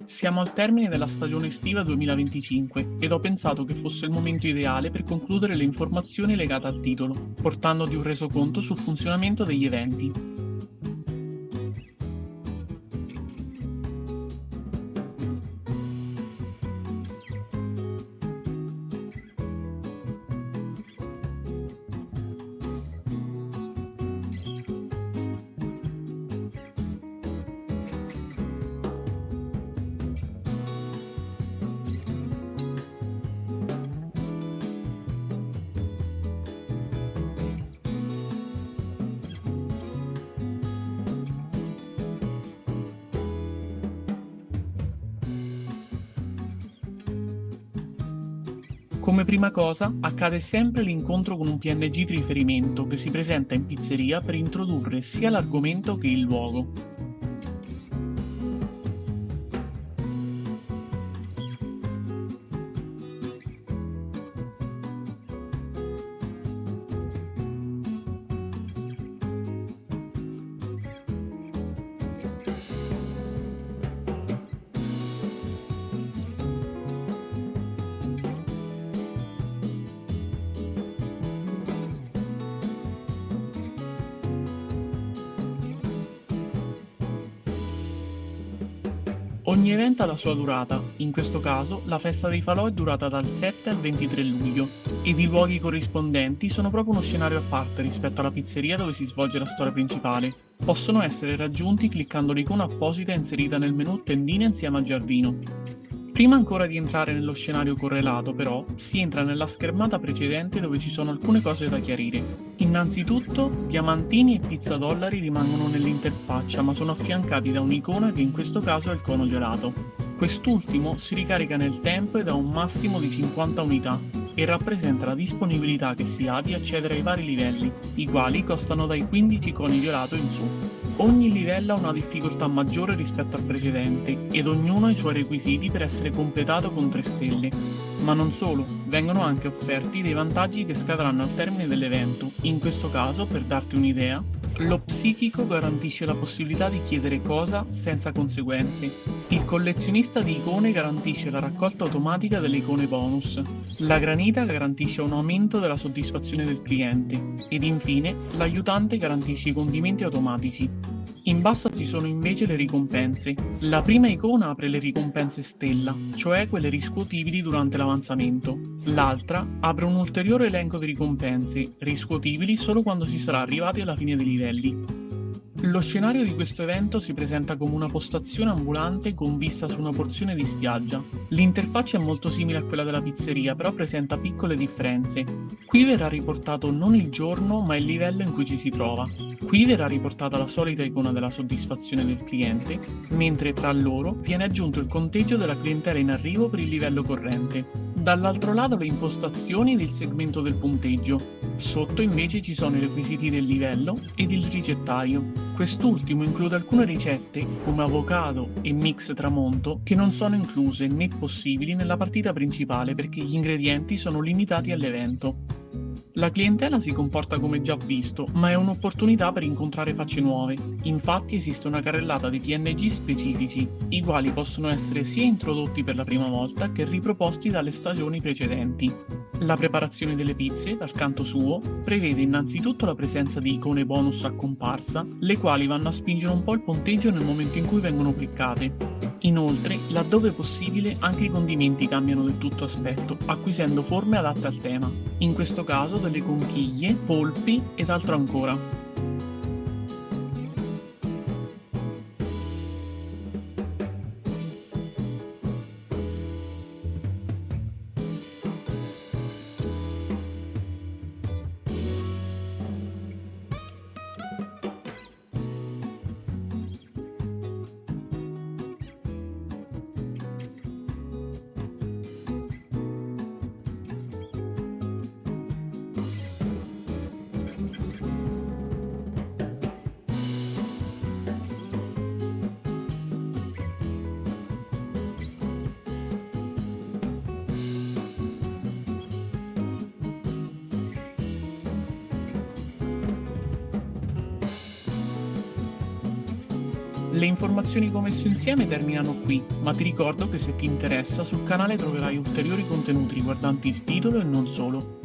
Siamo al termine della stagione estiva 2025 ed ho pensato che fosse il momento ideale per concludere le informazioni legate al titolo, portandoti un resoconto sul funzionamento degli eventi. Come prima cosa, accade sempre l'incontro con un PNG di riferimento che si presenta in pizzeria per introdurre sia l'argomento che il luogo. Ogni evento ha la sua durata, in questo caso la festa dei falò è durata dal 7 al 23 luglio ed i luoghi corrispondenti sono proprio uno scenario a parte rispetto alla pizzeria dove si svolge la storia principale. Possono essere raggiunti cliccando l'icona apposita inserita nel menu tendine insieme al giardino. Prima ancora di entrare nello scenario correlato, però, si entra nella schermata precedente dove ci sono alcune cose da chiarire. Innanzitutto, diamantini e pizzadollari rimangono nell'interfaccia ma sono affiancati da un'icona che in questo caso è il cono gelato. Quest'ultimo si ricarica nel tempo ed ha un massimo di 50 unità e rappresenta la disponibilità che si ha di accedere ai vari livelli, i quali costano dai 15 coni gelato in su. Ogni livello ha una difficoltà maggiore rispetto al precedente ed ognuno ha i suoi requisiti per essere completato con 3 stelle. Ma non solo, vengono anche offerti dei vantaggi che scadranno al termine dell'evento. In questo caso, per darti un'idea, lo psichico garantisce la possibilità di chiedere cosa senza conseguenze. Il collezionista di icone garantisce la raccolta automatica delle icone bonus. La granita garantisce un aumento della soddisfazione del cliente. Ed infine, l'aiutante garantisce i condimenti automatici. In basso ci sono invece le ricompense. La prima icona apre le ricompense stella, cioè quelle riscuotibili durante l'avanzamento. L'altra apre un ulteriore elenco di ricompense, riscuotibili solo quando si sarà arrivati alla fine dei livelli. Lo scenario di questo evento si presenta come una postazione ambulante con vista su una porzione di spiaggia. L'interfaccia è molto simile a quella della pizzeria, però presenta piccole differenze. Qui verrà riportato non il giorno, ma il livello in cui ci si trova. Qui verrà riportata la solita icona della soddisfazione del cliente, mentre tra loro viene aggiunto il conteggio della clientela in arrivo per il livello corrente. Dall'altro lato le impostazioni ed il segmento del punteggio. Sotto invece ci sono i requisiti del livello ed il ricettario. Quest'ultimo include alcune ricette, come avocado e mix tramonto, che non sono incluse né possibili nella partita principale perché gli ingredienti sono limitati all'evento. La clientela si comporta come già visto, ma è un'opportunità per incontrare facce nuove. Infatti esiste una carrellata di PNG specifici, i quali possono essere sia introdotti per la prima volta che riproposti dalle stagioni precedenti. La preparazione delle pizze, dal canto suo, prevede innanzitutto la presenza di icone bonus a comparsa, le quali vanno a spingere un po' il punteggio nel momento in cui vengono cliccate. Inoltre, laddove possibile, anche i condimenti cambiano del tutto aspetto, acquisendo forme adatte al tema. In questo caso delle conchiglie, polpi ed altro ancora. Le informazioni che ho messo insieme terminano qui, ma ti ricordo che se ti interessa sul canale troverai ulteriori contenuti riguardanti il titolo e non solo.